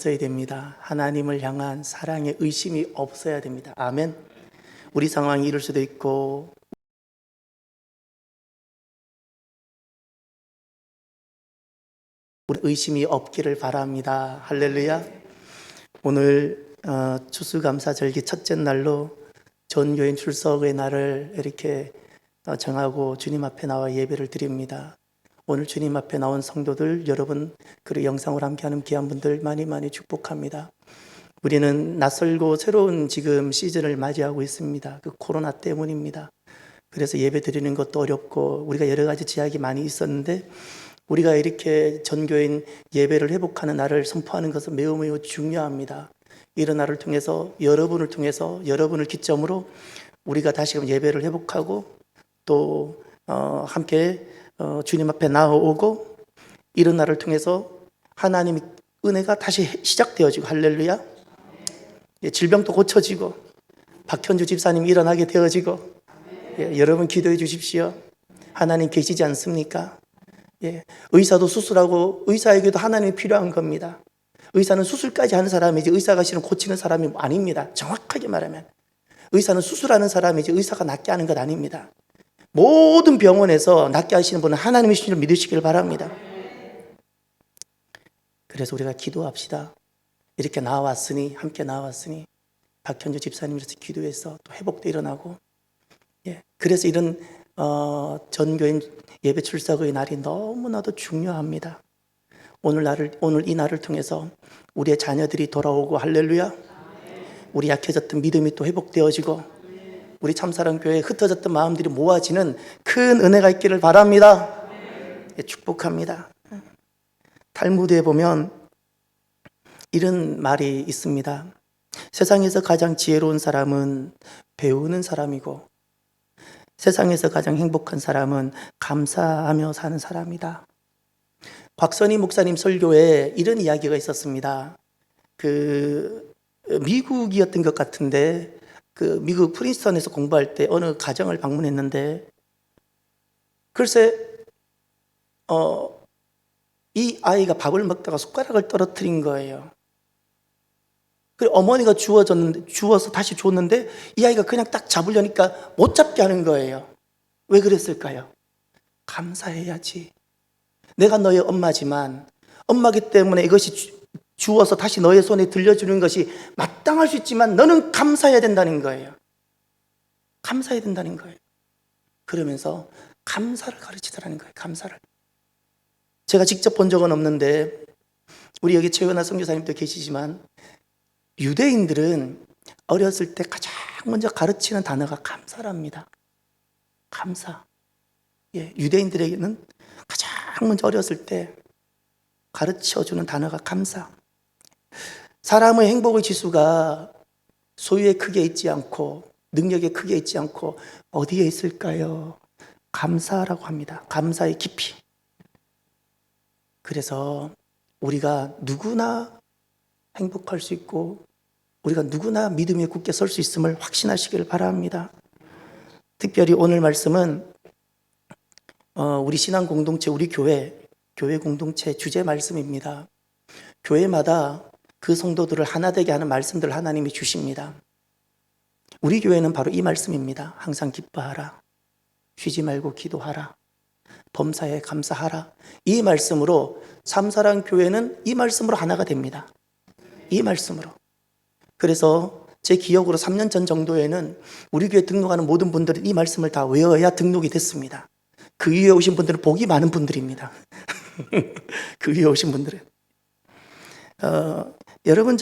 있어야 됩니다. 하나님을 향한 사랑에 의심이 없어야 됩니다. 아멘. 우리 상황이 이럴 수도 있고 우리 의심이 없기를 바랍니다. 할렐루야. 오늘 추수감사절기 첫째 날로 전교인 출석의 날을 이렇게 정하고 주님 앞에 나와 예배를 드립니다. 오늘 주님 앞에 나온 성도들 여러분, 그리고 영상으로 함께하는 귀한 분들 많이 축복합니다. 우리는 낯설고 새로운 지금 시즌을 맞이하고 있습니다. 그 코로나 때문입니다. 그래서 예배 드리는 것도 어렵고 우리가 여러 가지 제약이 많이 있었는데 우리가 이렇게 전교인 예배를 회복하는 날을 선포하는 것은 매우 중요합니다. 이런 날을 통해서 여러분을 기점으로 우리가 다시금 예배를 회복하고 또 함께 주님 앞에 나아오고 이런 날을 통해서 하나님의 은혜가 다시 시작되어지고 할렐루야. 질병도 고쳐지고 박현주 집사님이 일어나게 되어지고 여러분 기도해 주십시오. 하나님 계시지 않습니까? 의사도 수술하고 의사에게도 하나님이 필요한 겁니다. 의사는 수술까지 하는 사람이지 의사가 실은 고치는 사람이 아닙니다. 정확하게 말하면 의사는 수술하는 사람이지 의사가 낫게 하는 것 아닙니다. 모든 병원에서 낫게 하시는 분은 하나님이신 줄 믿으시길 바랍니다. 그래서 우리가 기도합시다. 이렇게 함께 나왔으니 박현주 집사님으로서 기도해서 또 회복도 일어나고 그래서 이런 전교인 예배 출석의 날이 너무나도 중요합니다. 오늘 이 날을 통해서 우리의 자녀들이 돌아오고 할렐루야. 우리 약해졌던 믿음이 또 회복되어지고 우리 참사랑교회에 흩어졌던 마음들이 모아지는 큰 은혜가 있기를 바랍니다. 축복합니다. 탈무드에 보면 이런 말이 있습니다. 세상에서 가장 지혜로운 사람은 배우는 사람이고 세상에서 가장 행복한 사람은 감사하며 사는 사람이다. 곽선희 목사님 설교에 이런 이야기가 있었습니다. 미국이었던 것 같은데 미국 프린스턴에서 공부할 때 어느 가정을 방문했는데 글쎄 이 아이가 밥을 먹다가 숟가락을 떨어뜨린 거예요. 어머니가 주워서 다시 줬는데 이 아이가 그냥 딱 잡으려니까 못 잡게 하는 거예요. 왜 그랬을까요? 감사해야지. 내가 너의 엄마지만 엄마기 때문에 이것이 주워서 다시 너의 손에 들려주는 것이 마땅할 수 있지만 너는 감사해야 된다는 거예요. 감사해야 된다는 거예요. 그러면서 감사를 가르치더라는 거예요. 감사를. 제가 직접 본 적은 없는데 우리 여기 최은하 선교사님도 계시지만 유대인들은 어렸을 때 가장 먼저 가르치는 단어가 감사랍니다. 감사. 유대인들에게는 가장 먼저 어렸을 때 가르쳐주는 단어가 감사. 사람의 행복의 지수가 소유에 크게 있지 않고 능력에 크게 있지 않고 어디에 있을까요? 감사라고 합니다. 감사의 깊이. 그래서 우리가 누구나 행복할 수 있고 우리가 누구나 믿음에 굳게 설 수 있음을 확신하시길 바랍니다. 특별히 오늘 말씀은 우리 신앙 공동체, 우리 교회 공동체 주제 말씀입니다. 교회마다 그 성도들을 하나 되게 하는 말씀들 하나님이 주십니다. 우리 교회는 바로 이 말씀입니다. 항상 기뻐하라. 쉬지 말고 기도하라. 범사에 감사하라. 이 말씀으로 참사랑 교회는 이 말씀으로 하나가 됩니다. 이 말씀으로. 그래서 제 기억으로 3년 전 정도에는 우리 교회 등록하는 모든 분들은 이 말씀을 다 외워야 등록이 됐습니다. 그 위에 오신 분들은 복이 많은 분들입니다. 그 위에 오신 분들은 여러분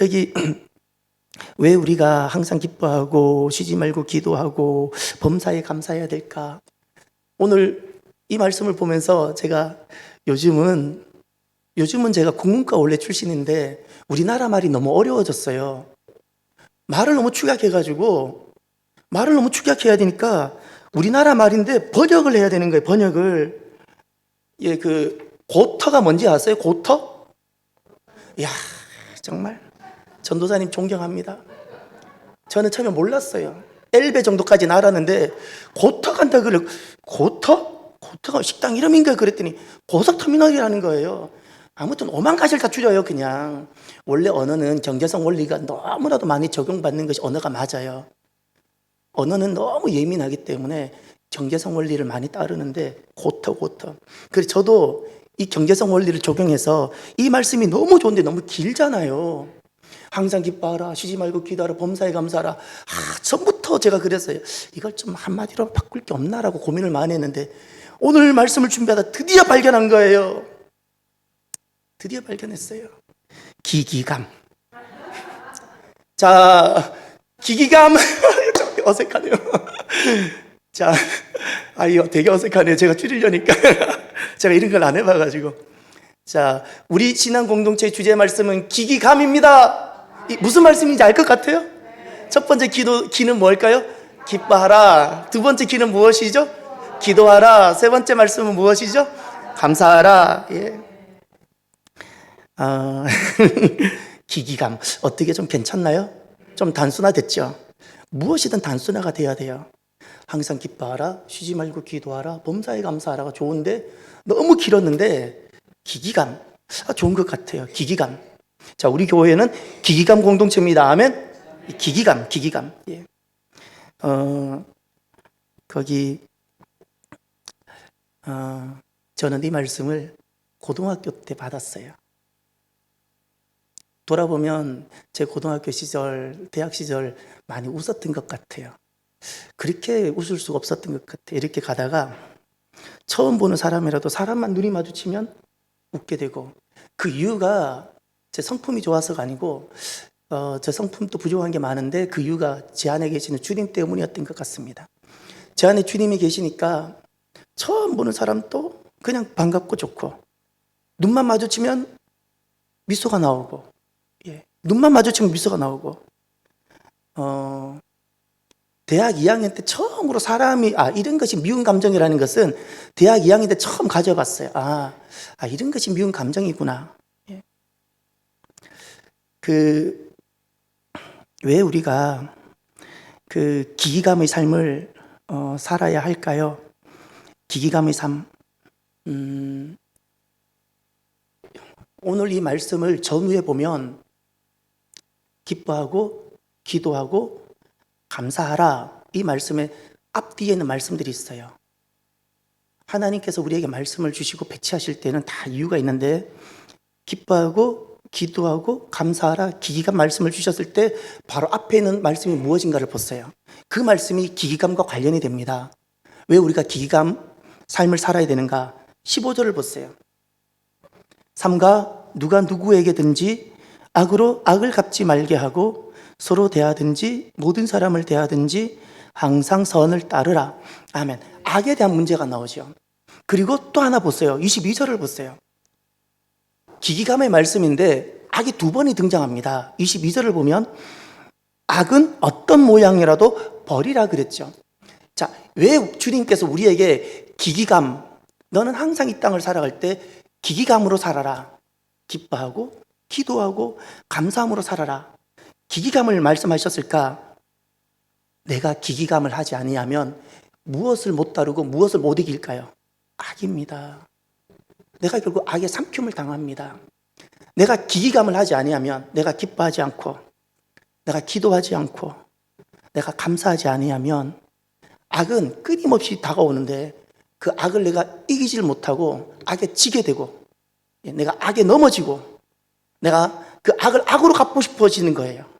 왜 우리가 항상 기뻐하고 쉬지 말고 기도하고 범사에 감사해야 될까? 오늘 이 말씀을 보면서 제가 요즘은 제가 국문과 원래 출신인데 우리나라 말이 너무 어려워졌어요. 말을 너무 축약해야 되니까 우리나라 말인데 번역을 해야 되는 거예요. 번역을. 고터가 뭔지 아세요? 고터? 이야, 정말 전도사님 존경합니다. 저는 처음에 몰랐어요. 엘베 정도까지는 알았는데 고터 간다 그래. 고터? 고터가 식당 이름인가 그랬더니 고속터미널이라는 거예요. 아무튼 오만 가지를 다 줄여요, 그냥. 원래 언어는 경제성 원리가 너무나도 많이 적용받는 것이 언어가 맞아요. 언어는 너무 예민하기 때문에 경제성 원리를 많이 따르는데 고터. 그래서 저도 이 경제성 원리를 적용해서 이 말씀이 너무 좋은데 너무 길잖아요. 항상 기뻐하라, 쉬지 말고 기도하라, 범사에 감사하라. 처음부터 제가 그랬어요. 이걸 좀 한마디로 바꿀 게 없나라고 고민을 많이 했는데 오늘 말씀을 준비하다 드디어 발견한 거예요. 드디어 발견했어요. 기기감. 자, 기기감. 어색하네요. 자, 이거 되게 어색하네요. 제가 줄이려니까. 제가 이런 걸 안 해봐가지고. 자, 우리 신앙 공동체 주제 말씀은 기기감입니다. 무슨 말씀인지 알 것 같아요? 첫 번째 기는 뭘까요? 기뻐하라. 두 번째 기는 무엇이죠? 기도하라. 세 번째 말씀은 무엇이죠? 감사하라. 예. 기기감. 어떻게 좀 괜찮나요? 좀 단순화됐죠? 무엇이든 단순화가 돼야 돼요. 항상 기뻐하라, 쉬지 말고 기도하라, 범사에 감사하라가 좋은데 너무 길었는데 기기감. 좋은 것 같아요. 기기감. 자, 우리 교회는 기기감 공동체입니다. 아멘. 기기감. 예. 저는 이 말씀을 고등학교 때 받았어요. 돌아보면 제 고등학교 시절, 대학 시절 많이 웃었던 것 같아요. 그렇게 웃을 수가 없었던 것 같아요. 이렇게 가다가 처음 보는 사람이라도 사람만 눈이 마주치면 웃게 되고, 그 이유가 제 성품이 좋아서가 아니고 제 성품도 부족한 게 많은데 그 이유가 제 안에 계시는 주님 때문이었던 것 같습니다. 제 안에 주님이 계시니까 처음 보는 사람도 그냥 반갑고 좋고, 눈만 마주치면 미소가 나오고, 눈만 마주치면 미소가 나오고, 대학 2학년 때 처음으로 사람이 이런 것이 미운 감정이라는 것은 대학 2학년 때 처음 가져봤어요. 이런 것이 미운 감정이구나. 왜 우리가 그 기기감의 삶을 살아야 할까요? 기기감의 삶. 오늘 이 말씀을 전후에 보면 기뻐하고 기도하고 감사하라, 이 말씀의 앞뒤에는 말씀들이 있어요. 하나님께서 우리에게 말씀을 주시고 배치하실 때는 다 이유가 있는데, 기뻐하고 기도하고 감사하라, 기기감 말씀을 주셨을 때 바로 앞에 있는 말씀이 무엇인가를 보세요. 그 말씀이 기기감과 관련이 됩니다. 왜 우리가 기기감 삶을 살아야 되는가? 15절을 보세요. 삼가 누가 누구에게든지 악으로 악을 갚지 말게 하고 서로 대하든지 모든 사람을 대하든지 항상 선을 따르라. 아멘. 악에 대한 문제가 나오죠. 그리고 또 하나 보세요. 22절을 보세요. 기기감의 말씀인데 악이 두 번이 등장합니다. 22절을 보면 악은 어떤 모양이라도 버리라 그랬죠. 자, 왜 주님께서 우리에게 기기감, 너는 항상 이 땅을 살아갈 때 기기감으로 살아라, 기뻐하고 기도하고 감사함으로 살아라, 기기감을 말씀하셨을까? 내가 기기감을 하지 아니하면 무엇을 못 다루고 무엇을 못 이길까요? 악입니다. 내가 결국 악의 삼킴을 당합니다. 내가 기기감을 하지 아니하면, 내가 기뻐하지 않고 내가 기도하지 않고 내가 감사하지 아니하면 악은 끊임없이 다가오는데 그 악을 내가 이기질 못하고 악에 지게 되고, 내가 악에 넘어지고 내가 그 악을 악으로 갚고 싶어지는 거예요.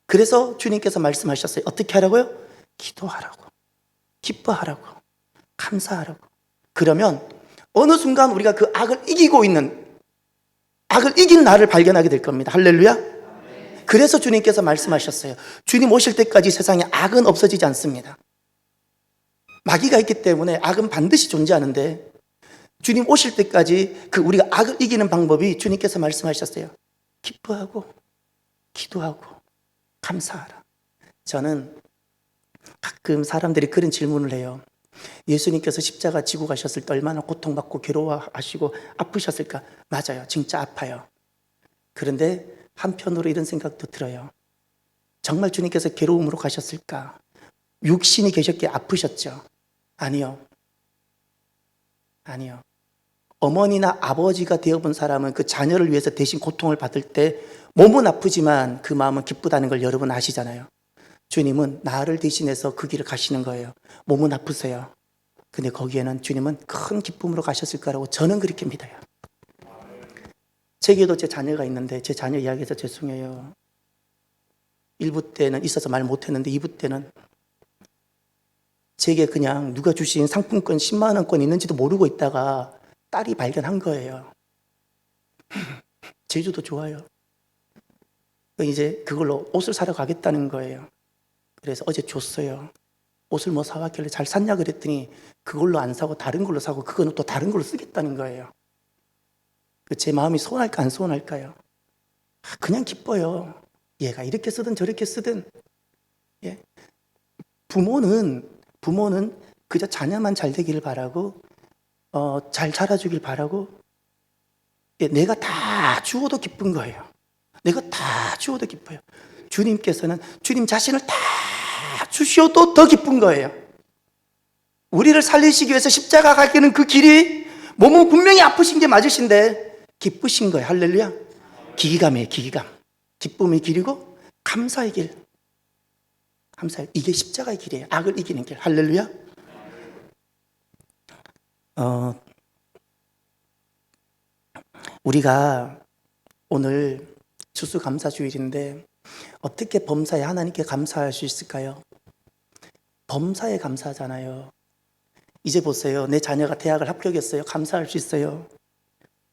그래서 주님께서 말씀하셨어요. 어떻게 하라고요? 기도하라고, 기뻐하라고, 감사하라고. 그러면 어느 순간 우리가 그 악을 이기고 있는, 악을 이기는 나를 발견하게 될 겁니다. 할렐루야. 그래서 주님께서 말씀하셨어요. 주님 오실 때까지 세상에 악은 없어지지 않습니다. 마귀가 있기 때문에 악은 반드시 존재하는데, 주님 오실 때까지 그 우리가 악을 이기는 방법이 주님께서 말씀하셨어요. 기뻐하고 기도하고 감사하라. 저는 가끔 사람들이 그런 질문을 해요. 예수님께서 십자가 지고 가셨을 때 얼마나 고통받고 괴로워하시고 아프셨을까? 맞아요. 진짜 아파요. 그런데 한편으로 이런 생각도 들어요. 정말 주님께서 괴로움으로 가셨을까? 육신이 계셨기에 아프셨죠? 아니요. 어머니나 아버지가 되어본 사람은 그 자녀를 위해서 대신 고통을 받을 때 몸은 아프지만 그 마음은 기쁘다는 걸 여러분 아시잖아요. 주님은 나를 대신해서 그 길을 가시는 거예요. 몸은 아프세요. 근데 거기에는 주님은 큰 기쁨으로 가셨을 거라고 저는 그렇게 믿어요. 제게도 제 자녀가 있는데 제 자녀 이야기해서 죄송해요. 1부 때는 있어서 말 못했는데 2부 때는 제게 그냥 누가 주신 상품권 10만 원권 있는지도 모르고 있다가 딸이 발견한 거예요. 제주도 좋아요. 이제 그걸로 옷을 사러 가겠다는 거예요. 그래서 어제 줬어요. 옷을 뭐 사왔길래 잘 샀냐 그랬더니 그걸로 안 사고 다른 걸로 사고 그거는 또 다른 걸로 쓰겠다는 거예요. 제 마음이 서운할까 안 서운할까요? 그냥 기뻐요. 얘가 이렇게 쓰든 저렇게 쓰든. 예. 부모는 그저 자녀만 잘 되기를 바라고 잘 자라주길 바라고, 예, 내가 다 주어도 기쁜 거예요. 내가 다 주어도 기뻐요. 주님께서는 주님 자신을 다 주셔도 더 기쁜 거예요. 우리를 살리시기 위해서 십자가 가기는 그 길이 몸은 분명히 아프신 게 맞으신데 기쁘신 거예요. 할렐루야. 기기감이에요. 기기감. 기쁨의 길이고 감사의 길. 감사의 길. 이게 십자가의 길이에요. 악을 이기는 길. 할렐루야. 우리가 오늘 추수감사주일인데 어떻게 범사에 하나님께 감사할 수 있을까요? 범사에 감사하잖아요. 이제 보세요. 내 자녀가 대학을 합격했어요. 감사할 수 있어요.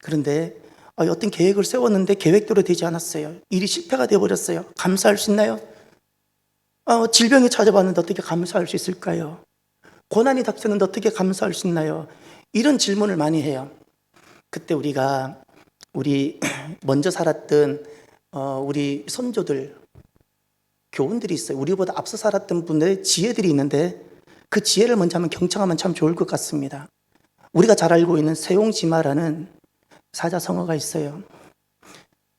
그런데 어떤 계획을 세웠는데 계획대로 되지 않았어요. 일이 실패가 되어버렸어요. 감사할 수 있나요? 질병이 찾아왔는데 어떻게 감사할 수 있을까요? 고난이 닥쳤는데 어떻게 감사할 수 있나요? 이런 질문을 많이 해요. 그때 우리 먼저 살았던 우리 선조들, 교훈들이 있어요. 우리보다 앞서 살았던 분들의 지혜들이 있는데 그 지혜를 먼저 한번 경청하면 참 좋을 것 같습니다. 우리가 잘 알고 있는 세용지마라는 사자성어가 있어요.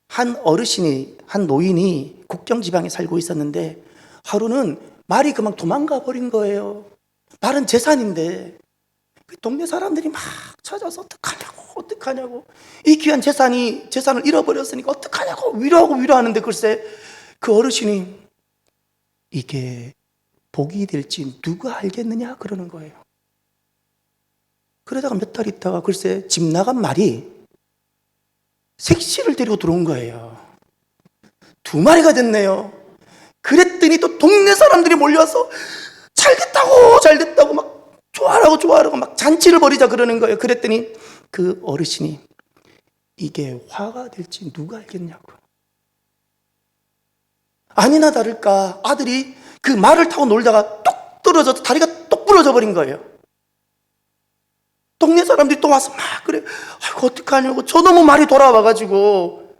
한 어르신이, 한 노인이 국경지방에 살고 있었는데 하루는 말이 그만 도망가 버린 거예요. 말은 재산인데 그 동네 사람들이 막 찾아서 어떡하냐고 이 귀한 재산을 잃어버렸으니까 어떡하냐고 위로하는데 글쎄 그 어르신이 이게 복이 될지 누가 알겠느냐 그러는 거예요. 그러다가 몇 달 있다가 글쎄 집 나간 말이 색시를 데리고 들어온 거예요. 2마리가 됐네요. 그랬더니 또 동네 사람들이 몰려와서 잘 됐다고 막 좋아라고 막 잔치를 벌이자 그러는 거예요. 그랬더니 그 어르신이 이게 화가 될지 누가 알겠냐고. 아니나 다를까 아들이 그 말을 타고 놀다가 똑 떨어져서 다리가 똑 부러져 버린 거예요. 동네 사람들이 또 와서 막 그래. 아이고 어떡하냐고. 저놈의 말이 돌아와가지고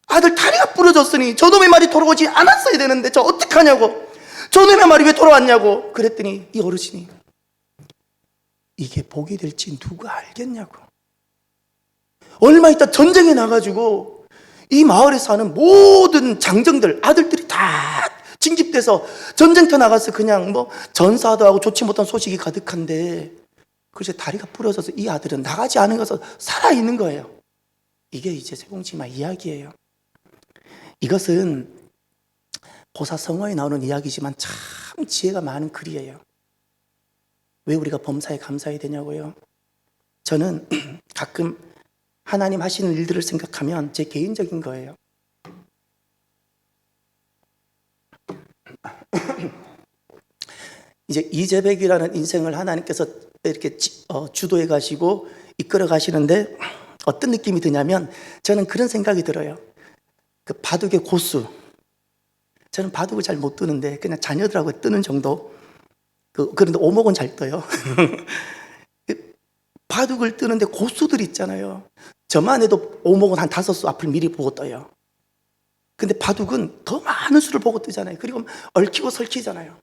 아들 다리가 부러졌으니 저놈의 말이 돌아오지 않았어야 되는데 저 어떡하냐고. 저놈의 말이 왜 돌아왔냐고. 그랬더니 이 어르신이 이게 복이 될지 누가 알겠냐고. 얼마 있다 전쟁에 나가지고 이 마을에 사는 모든 장정들 아들들이 다 징집돼서 전쟁터 나가서 그냥 뭐 전사도 하고 좋지 못한 소식이 가득한데 글쎄 다리가 부러져서 이 아들은 나가지 않은 것은 살아있는 거예요. 이게 이제 세공지마 이야기예요. 이것은 고사성어에 나오는 이야기지만 참 지혜가 많은 글이에요. 왜 우리가 범사에 감사해야 되냐고요? 저는 가끔 하나님 하시는 일들을 생각하면 제 개인적인 거예요. 이제 이재백이라는 인생을 하나님께서 이렇게 주도해 가시고 이끌어 가시는데 어떤 느낌이 드냐면 저는 그런 생각이 들어요. 그 바둑의 고수. 저는 바둑을 잘 못 뜨는데 그냥 자녀들하고 뜨는 정도. 그런데 오목은 잘 떠요. 바둑을 뜨는데 고수들 있잖아요. 저만 해도 오목은 한 5수 앞을 미리 보고 떠요. 근데 바둑은 더 많은 수를 보고 뜨잖아요. 그리고 얽히고 설키잖아요.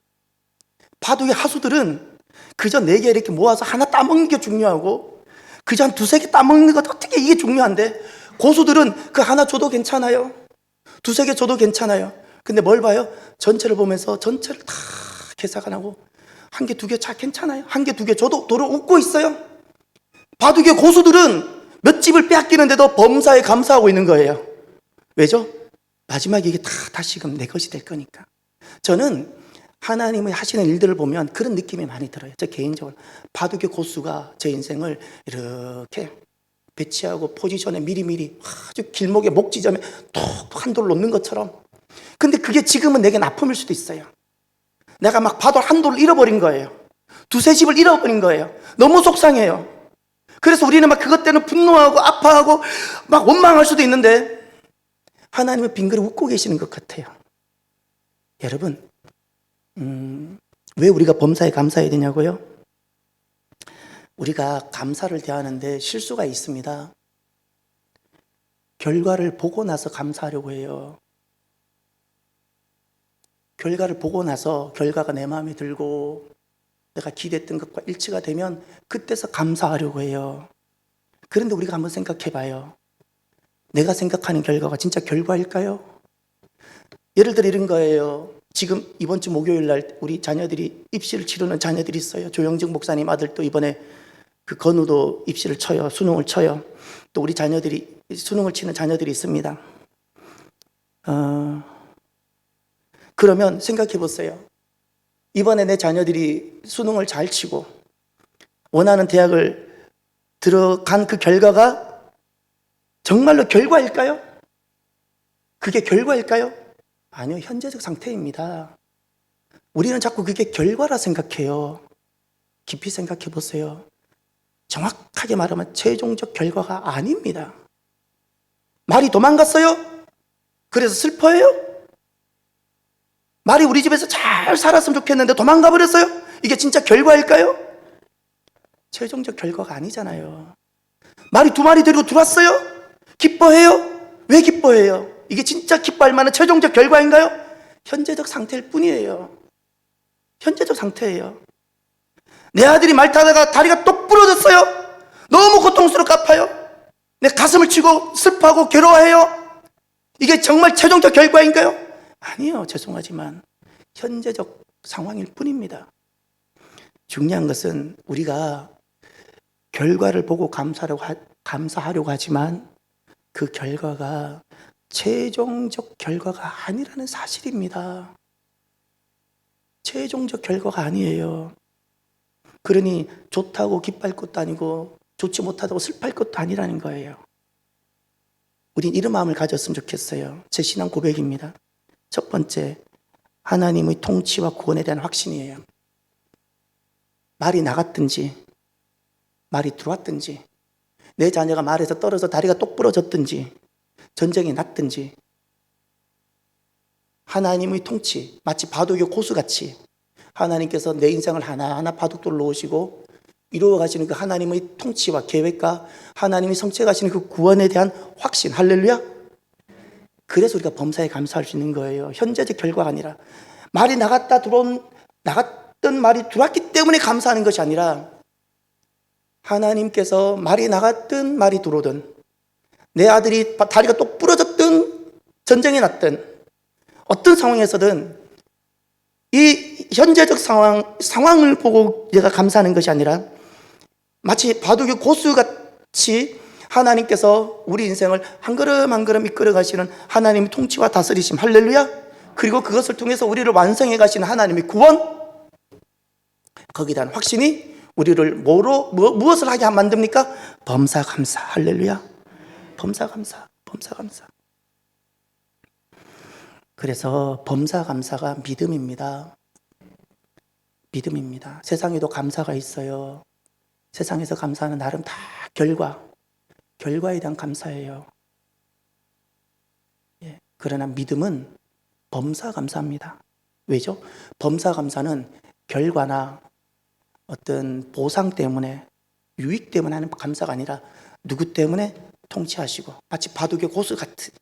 바둑의 하수들은 그저 4개 이렇게 모아서 하나 따먹는 게 중요하고 그저 한 2-3개 따먹는 것 어떻게 이게 중요한데 고수들은 그 하나 줘도 괜찮아요. 2-3개 줘도 괜찮아요. 근데 뭘 봐요? 전체를 보면서 전체를 다 계산 안 하고 1개, 2개 잘 괜찮아요. 1개, 2개 줘도 도로 웃고 있어요. 바둑의 고수들은 몇 집을 빼앗기는데도 범사에 감사하고 있는 거예요. 왜죠? 마지막에 이게 다 다시금 내 것이 될 거니까. 저는 하나님의 하시는 일들을 보면 그런 느낌이 많이 들어요. 저 개인적으로 바둑의 고수가 제 인생을 이렇게 배치하고 포지션에 미리미리 아주 길목에 목지점에 톡 한 돌 놓는 것처럼. 근데 그게 지금은 내겐 아픔일 수도 있어요. 내가 막 봐도 한 돌을 잃어버린 거예요. 두세 집을 잃어버린 거예요. 너무 속상해요. 그래서 우리는 막 그것 때문에 분노하고 아파하고 막 원망할 수도 있는데 하나님은 빙그레 웃고 계시는 것 같아요. 여러분, 왜 우리가 범사에 감사해야 되냐고요? 우리가 감사를 대하는데 실수가 있습니다. 결과를 보고 나서 감사하려고 해요. 결과를 보고 나서 결과가 내 마음에 들고 내가 기대했던 것과 일치가 되면 그때서 감사하려고 해요. 그런데 우리가 한번 생각해 봐요. 내가 생각하는 결과가 진짜 결과일까요? 예를 들어 이런 거예요. 지금 이번 주 목요일 날 우리 자녀들이 입시를 치르는 자녀들이 있어요. 조영정 목사님 아들도 이번에 그 건우도 입시를 쳐요. 수능을 쳐요. 또 우리 자녀들이 수능을 치는 자녀들이 있습니다. 그러면 생각해 보세요. 이번에 내 자녀들이 수능을 잘 치고 원하는 대학을 들어간 그 결과가 정말로 결과일까요? 그게 결과일까요? 아니요, 현재적 상태입니다. 우리는 자꾸 그게 결과라 생각해요. 깊이 생각해 보세요. 정확하게 말하면 최종적 결과가 아닙니다. 말이 도망갔어요? 그래서 슬퍼해요? 말이 우리 집에서 잘 살았으면 좋겠는데 도망가 버렸어요? 이게 진짜 결과일까요? 최종적 결과가 아니잖아요. 말이 두 마리 데리고 들어왔어요? 기뻐해요? 왜 기뻐해요? 이게 진짜 기뻐할 만한 최종적 결과인가요? 현재적 상태일 뿐이에요. 현재적 상태예요. 내 아들이 말 타다가 다리가 똑 부러졌어요? 너무 고통스럽고 아파요? 내 가슴을 치고 슬퍼하고 괴로워해요? 이게 정말 최종적 결과인가요? 아니요, 죄송하지만 현재적 상황일 뿐입니다. 중요한 것은 우리가 결과를 보고 감사하려고 하지만 그 결과가 최종적 결과가 아니라는 사실입니다. 최종적 결과가 아니에요. 그러니 좋다고 기뻐할 것도 아니고 좋지 못하다고 슬퍼할 것도 아니라는 거예요. 우린 이런 마음을 가졌으면 좋겠어요. 제 신앙 고백입니다. 첫 번째, 하나님의 통치와 구원에 대한 확신이에요. 말이 나갔든지 말이 들어왔든지 내 자녀가 말에서 떨어져 다리가 똑 부러졌든지 전쟁이 났든지 하나님의 통치, 마치 바둑의 고수같이 하나님께서 내 인생을 하나하나 바둑돌로 놓으시고 이루어 가시는 그 하나님의 통치와 계획과 하나님이 성취하시는 그 구원에 대한 확신, 할렐루야. 그래서 우리가 범사에 감사할 수 있는 거예요. 현재적 결과가 아니라 말이 나갔던 말이 들어왔기 때문에 감사하는 것이 아니라 하나님께서 말이 나갔든 말이 들어오든 내 아들이 다리가 똑 부러졌든 전쟁이 났든 어떤 상황에서든 이 현재적 상황을 보고 내가 감사하는 것이 아니라 마치 바둑의 고수같이 하나님께서 우리 인생을 한 걸음 한 걸음 이끌어 가시는 하나님의 통치와 다스리심, 할렐루야. 그리고 그것을 통해서 우리를 완성해 가시는 하나님의 구원, 거기에 대한 확신이 우리를 무엇을 하게 만듭니까? 범사 감사, 할렐루야. 범사 감사, 범사 감사. 그래서 범사 감사가 믿음입니다. 믿음입니다. 세상에도 감사가 있어요. 세상에서 감사하는 나름 다 결과에 대한 감사예요. 예. 그러나 믿음은 범사 감사입니다. 왜죠? 범사 감사는 결과나 어떤 보상 때문에 유익 때문에 하는 감사가 아니라 누구 때문에 통치하시고 마치 바둑의 고수 같은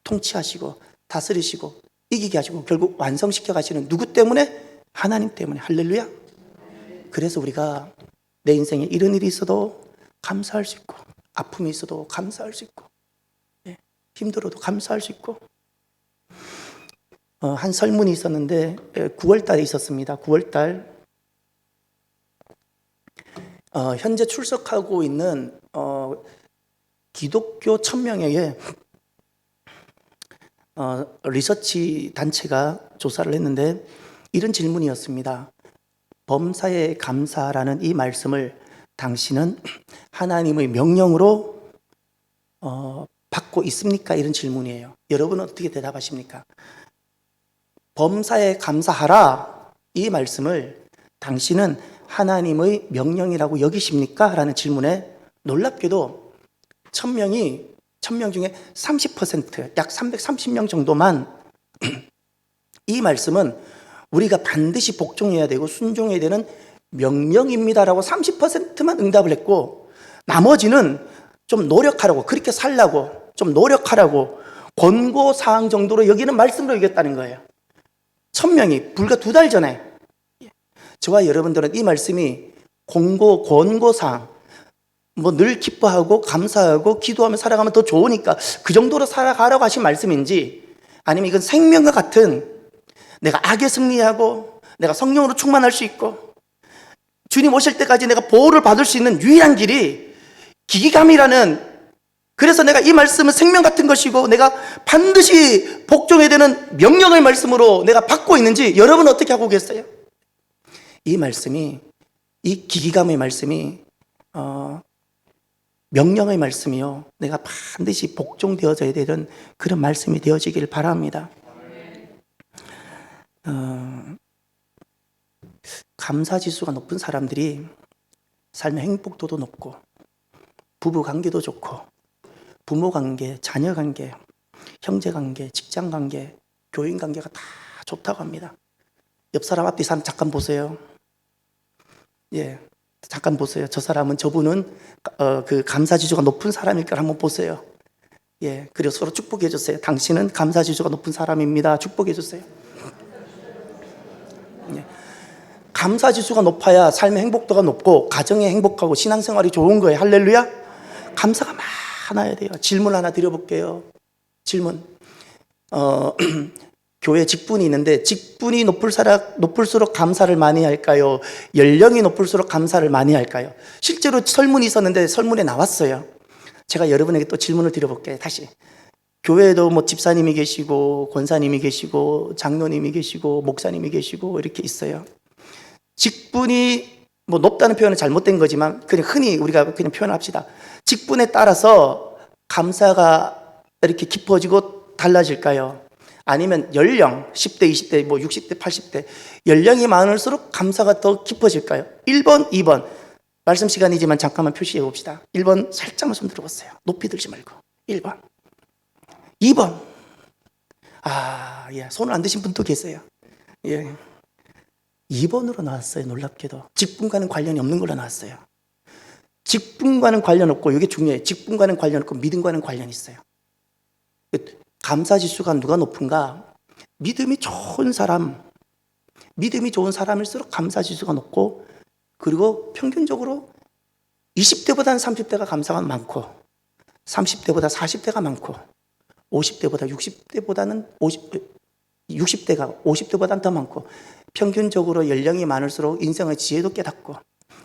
통치하시고 다스리시고 이기게 하시고 결국 완성시켜 가시는 누구 때문에? 하나님 때문에. 할렐루야. 그래서 우리가 내 인생에 이런 일이 있어도 감사할 수 있고 아픔이 있어도 감사할 수 있고 힘들어도 감사할 수 있고 한 설문이 있었는데 9월 달에 있었습니다. 9월 달 현재 출석하고 있는 기독교 1000명에게 리서치 단체가 조사를 했는데 이런 질문이었습니다. 범사에 감사라는 이 말씀을 당신은 하나님의 명령으로 받고 있습니까? 이런 질문이에요. 여러분은 어떻게 대답하십니까? 범사에 감사하라 이 말씀을 당신은 하나님의 명령이라고 여기십니까? 라는 질문에 놀랍게도 1000명 중에 30%, 약 330명 정도만 이 말씀은 우리가 반드시 복종해야 되고 순종해야 되는 명령입니다라고 30%만 응답을 했고, 나머지는 좀 노력하라고, 그렇게 살라고, 좀 노력하라고 권고사항 정도로 여기는 말씀으로 여겼다는 거예요. 1000명이 불과 2달 전에 저와 여러분들은 이 말씀이 권고사항, 늘 기뻐하고 감사하고 기도하며 살아가면 더 좋으니까 그 정도로 살아가라고 하신 말씀인지, 아니면 이건 생명과 같은 내가 악에 승리하고 내가 성령으로 충만할 수 있고 주님 오실 때까지 내가 보호를 받을 수 있는 유일한 길이 기기감이라는, 그래서 내가 이 말씀은 생명 같은 것이고 내가 반드시 복종해야 되는 명령의 말씀으로 내가 받고 있는지 여러분은 어떻게 하고 계세요? 이 말씀이, 이 기기감의 말씀이 명령의 말씀이요, 내가 반드시 복종되어져야 되는 그런 말씀이 되어지길 바랍니다. 감사지수가 높은 사람들이 삶의 행복도도 높고 부부관계도 좋고 부모관계, 자녀관계, 형제관계, 직장관계, 교인관계가 다 좋다고 합니다. 옆 사람 앞뒤 사람 잠깐 보세요. 잠깐 보세요. 저 사람은, 저분은 그 감사지수가 높은 사람일까 한번 보세요. 그리고 서로 축복해 주세요. 당신은 감사지수가 높은 사람입니다. 축복해 주세요. 감사지수가 높아야 삶의 행복도가 높고 가정의 행복하고 신앙생활이 좋은 거예요. 할렐루야. 감사가 많아야 돼요. 질문 하나 드려볼게요. 질문. 교회 직분이 있는데 직분이 높을수록 감사를 많이 할까요? 연령이 높을수록 감사를 많이 할까요? 실제로 설문이 있었는데 설문에 나왔어요. 제가 여러분에게 또 질문을 드려볼게요. 다시. 교회에도 뭐 집사님이 계시고 권사님이 계시고 장로님이 계시고 목사님이 계시고 이렇게 있어요. 직분이 뭐 높다는 표현은 잘못된 거지만 그냥 흔히 우리가 그냥 표현합시다. 직분에 따라서 감사가 이렇게 깊어지고 달라질까요? 아니면 연령, 10대, 20대, 뭐 60대, 80대 연령이 많을수록 감사가 더 깊어질까요? 1번, 2번. 말씀 시간이지만 잠깐만 표시해 봅시다. 1번 살짝만 손 들어보세요. 높이 들지 말고. 1번. 2번. 손을 안 드신 분도 계세요. 2번으로 나왔어요. 놀랍게도. 직분과는 관련이 없는 걸로 나왔어요. 직분과는 관련 없고, 이게 중요해요. 직분과는 관련 없고 믿음과는 관련이 있어요. 감사지수가 누가 높은가? 믿음이 좋은 사람일수록 감사지수가 높고, 그리고 평균적으로 20대보다는 30대가 감사가 많고 30대보다 40대가 많고 50대보다 60대가 50대보다는 더 많고, 평균적으로 연령이 많을수록 인생의 지혜도 깨닫고,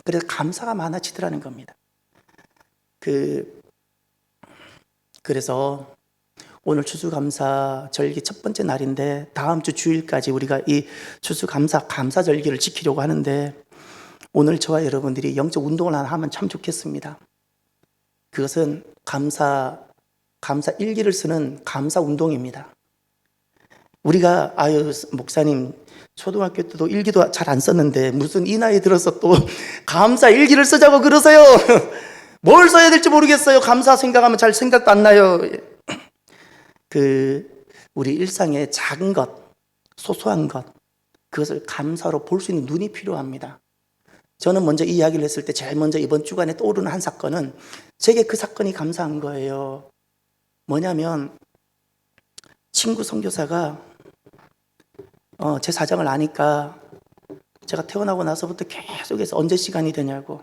그래서 감사가 많아지더라는 겁니다. 그래서 오늘 추수감사절기 첫 번째 날인데 다음 주 주일까지 우리가 이 감사절기를 지키려고 하는데, 오늘 저와 여러분들이 영적 운동을 하나 하면 참 좋겠습니다. 그것은 감사 일기를 쓰는 감사 운동입니다. 우리가 목사님 초등학교 때도 일기도 잘 안 썼는데 무슨 이 나이 들어서 또 감사 일기를 쓰자고 그러세요. 뭘 써야 될지 모르겠어요. 감사 생각하면 잘 생각도 안 나요. 우리 일상의 작은 것, 소소한 것, 그것을 감사로 볼 수 있는 눈이 필요합니다. 저는 먼저 이 이야기를 했을 때 제일 먼저 이번 주간에 떠오르는 한 사건은, 제게 그 사건이 감사한 거예요. 뭐냐면 친구 선교사가 제 사정을 아니까 제가 태어나고 나서부터 계속해서 언제 시간이 되냐고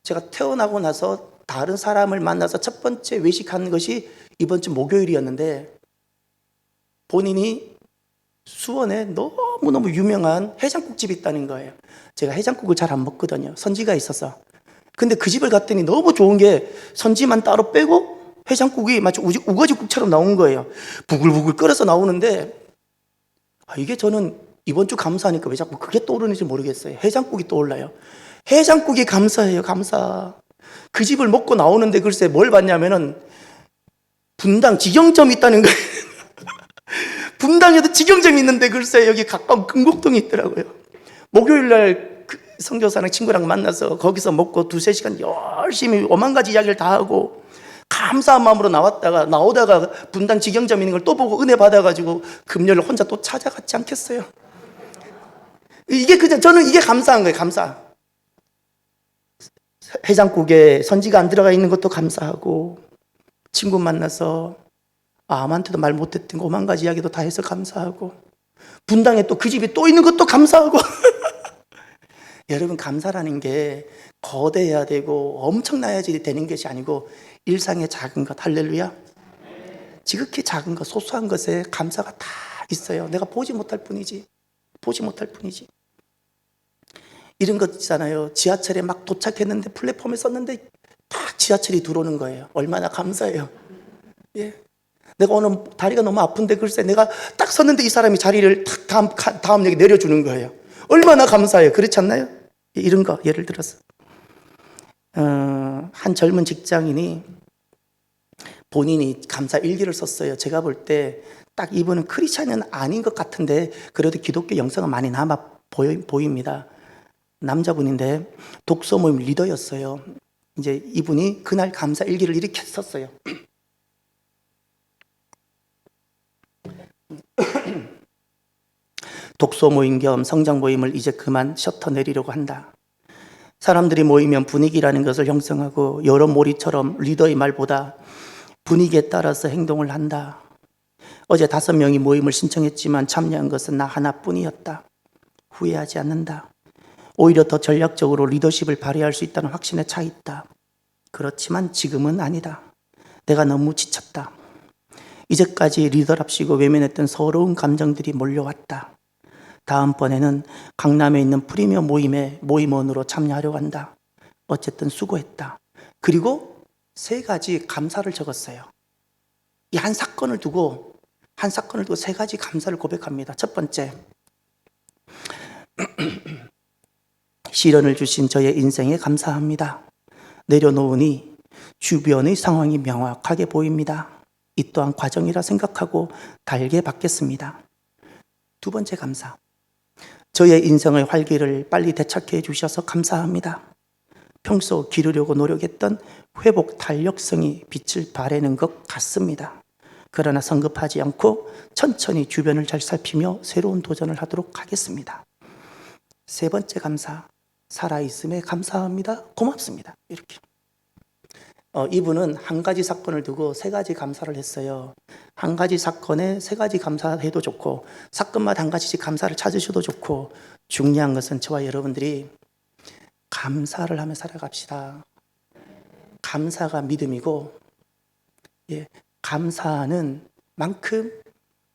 제가 태어나고 나서 다른 사람을 만나서 첫 번째 외식한 것이 이번 주 목요일이었는데, 본인이 수원에 너무너무 유명한 해장국집이 있다는 거예요. 제가 해장국을 잘 안 먹거든요. 선지가 있어서. 근데 그 집을 갔더니 너무 좋은 게 선지만 따로 빼고 해장국이 마치 우거지국처럼 나온 거예요. 부글부글 끓여서 나오는데 이게 저는 이번 주 감사하니까 왜 자꾸 그게 떠오르는지 모르겠어요. 해장국이 떠올라요. 해장국이 감사해요. 감사. 그 집을 먹고 나오는데 글쎄 뭘 봤냐면은 분당 직영점이 있다는 거예요. 분당에도 직영점이 있는데 글쎄 여기 가까운 금곡동이 있더라고요. 목요일날 선교사랑 친구랑 만나서 거기서 먹고 2-3시간 열심히 오만 가지 이야기를 다 하고 감사한 마음으로 나오다가 분당 직영점 있는 걸 또 보고 은혜 받아가지고 금요일 혼자 또 찾아갔지 않겠어요? 이게 그냥 저는 이게 감사한 거예요. 감사. 해장국에 선지가 안 들어가 있는 것도 감사하고 친구 만나서 아무한테도 말 못했던 오만 가지 이야기도 다 해서 감사하고 분당에 또 그 집이 또 있는 것도 감사하고 여러분 감사라는 게 거대해야 되고 엄청나야지 되는 것이 아니고 일상의 작은 것, 할렐루야. 지극히 작은 것, 소소한 것에 감사가 다 있어요. 내가 보지 못할 뿐이지. 이런 것 있잖아요. 지하철에 막 도착했는데 플랫폼에 섰는데 딱 지하철이 들어오는 거예요. 얼마나 감사해요. 예. 내가 오늘 다리가 너무 아픈데 글쎄 내가 딱 섰는데 이 사람이 자리를 탁 다음 역에 내려주는 거예요. 얼마나 감사해요. 그렇지 않나요? 이런 거 예를 들어서 한 젊은 직장인이 본인이 감사 일기를 썼어요. 제가 볼 때 딱 이분은 크리스찬은 아닌 것 같은데 그래도 기독교 영성은 많이 남아 보입니다. 남자분인데 독서 모임 리더였어요. 이제 이분이 그날 감사 일기를 이렇게 썼어요. 독서 모임 겸 성장 모임을 이제 그만 셔터 내리려고 한다. 사람들이 모이면 분위기라는 것을 형성하고 여러 몰이처럼 리더의 말보다 분위기에 따라서 행동을 한다. 어제 5명이 모임을 신청했지만 참여한 것은 나 하나뿐이었다. 후회하지 않는다. 오히려 더 전략적으로 리더십을 발휘할 수 있다는 확신에 차 있다. 그렇지만 지금은 아니다. 내가 너무 지쳤다. 이제까지 리더랍시고 외면했던 서러운 감정들이 몰려왔다. 다음번에는 강남에 있는 프리미엄 모임에 모임원으로 참여하려고 한다. 어쨌든 수고했다. 그리고 3가지 감사를 적었어요. 이 한 사건을 두고 3가지 감사를 고백합니다. 첫 번째, 시련을 주신 저의 인생에 감사합니다. 내려놓으니 주변의 상황이 명확하게 보입니다. 이 또한 과정이라 생각하고 달게 받겠습니다. 2번째 감사, 저의 인생의 활기를 빨리 되찾게 해주셔서 감사합니다. 평소 기르려고 노력했던 회복 탄력성이 빛을 발하는 것 같습니다. 그러나 성급하지 않고 천천히 주변을 잘 살피며 새로운 도전을 하도록 하겠습니다. 3번째 감사, 살아있음에 감사합니다. 고맙습니다. 이렇게. 이분은 한 가지 사건을 두고 3가지 감사를 했어요. 한 가지 사건에 3가지 감사해도 좋고 사건마다 한 가지씩 감사를 찾으셔도 좋고 중요한 것은 저와 여러분들이 감사를 하며 살아갑시다. 감사가 믿음이고 감사하는 만큼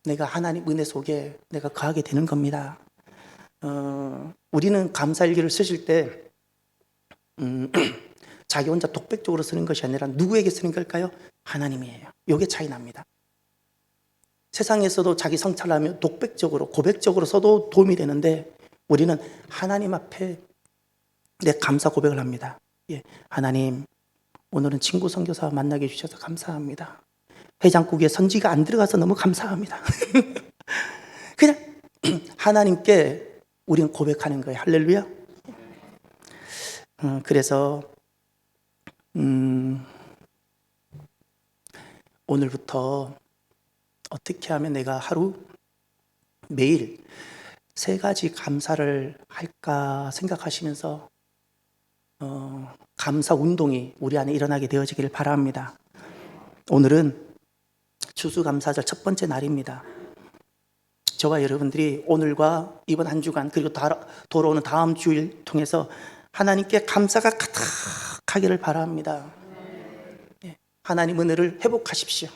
내가 하나님 은혜 속에 내가 거하게 되는 겁니다. 우리는 감사일기를 쓰실 때 자기 혼자 독백적으로 쓰는 것이 아니라 누구에게 쓰는 걸까요? 하나님이에요. 이게 차이 납니다. 세상에서도 자기 성찰하며 독백적으로 고백적으로 써도 도움이 되는데 우리는 하나님 앞에 내 감사 고백을 합니다. 하나님, 오늘은 친구 선교사 만나게 해주셔서 감사합니다. 해장국에 선지가 안 들어가서 너무 감사합니다. 그냥 하나님께 우리는 고백하는 거예요. 할렐루야. 그래서 오늘부터 어떻게 하면 내가 하루 매일 3가지 감사를 할까 생각하시면서 감사 운동이 우리 안에 일어나게 되어지기를 바랍니다. 오늘은 추수감사절 첫 번째 날입니다. 저와 여러분들이 오늘과 이번 한 주간 그리고 돌아오는 다음 주일 통해서 하나님께 감사가 가득하기를 바랍니다. 하나님 은혜를 회복하십시오.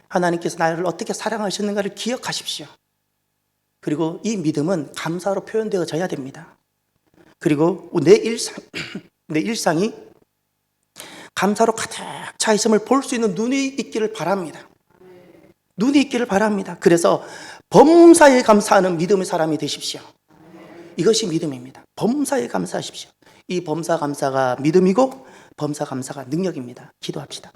하나님께서 나를 어떻게 사랑하셨는가를 기억하십시오. 그리고 이 믿음은 감사로 표현되어져야 됩니다. 그리고 내 일상, 내 일상이 감사로 가득 차 있음을 볼 수 있는 눈이 있기를 바랍니다. 눈이 있기를 바랍니다. 그래서 범사에 감사하는 믿음의 사람이 되십시오. 이것이 믿음입니다. 범사에 감사하십시오. 이 범사 감사가 믿음이고 범사 감사가 능력입니다. 기도합시다.